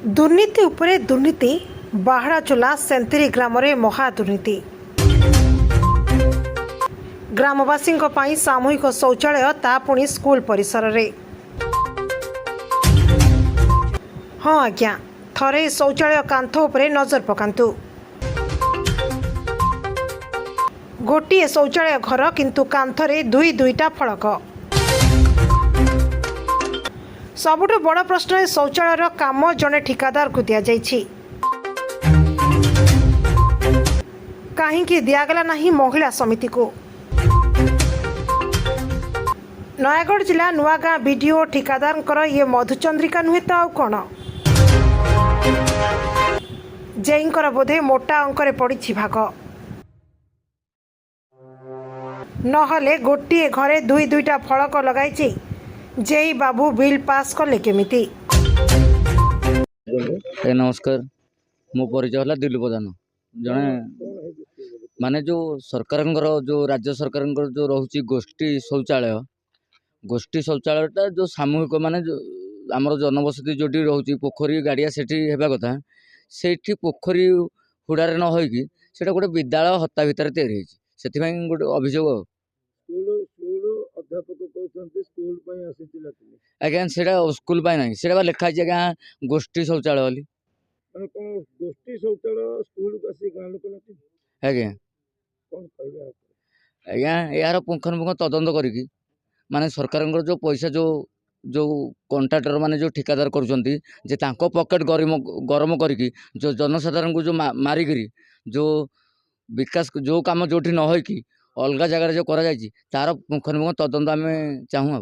दुर्नीति उपरे दुर्नीति बाहड़ा चला सेंतरी ग्राम रे महादुर्नीति। ग्रामवासी सामूहिक शौचालय ता पुणी स्कूल परिसर रे। हाँ आज्ञा थरे शौचालय कांथ उपरे नजर पकांतु। गोटे शौचालय घर किंतु कांथरे दुईटा फलक। सबुठु बड़ प्रश्न है शौचालय काम जड़े ठिकादार को दि जाइछि। कहीं दिगला नहीं महिला समिति को। नयागढ़ जिला नुआगाँ बीडीओ ठिकादार ये मधुचंद्रिका नुहे तो आउ कौन जेईंकर बोधे मोटा अंकरे पड़ी भाग नहले गोटे घरे दुईटा फलक लगाई जेई बाबू बिल पास कले केमिति। नमस्कार मो परिचय है दिलीप प्रधान जड़े माने जो सरकार जो राज्य सरकार जो रोचे गोष्ठी शौचालयटा जो सामूहिक माने जो आमर जनबसती जो रोचे पोखरी गाड़िया से कथा से पोखरी हुड़ारे न होइकी सेटा गोटे विद्यालय हत्या भितर तैयारी से गोटे अभियोग आज्ञा से स्कूल ना लिखाई आज्ञा गोष्ठी शौचालय बोली आज्ञा आज्ञा यार पुंखानुपुंख तदंत करी माने सरकार जो पैसा जो जो कॉन्ट्राक्टर माने जो ठिकादार करुँचे जे तांको पॉकेट गरम करी जो जनसाधारण को जो मारिकी जो विकास जो काम जो न होइकी अलग जगह जो करा तार पुंखानुपुंख तदंत आम चाहूँ।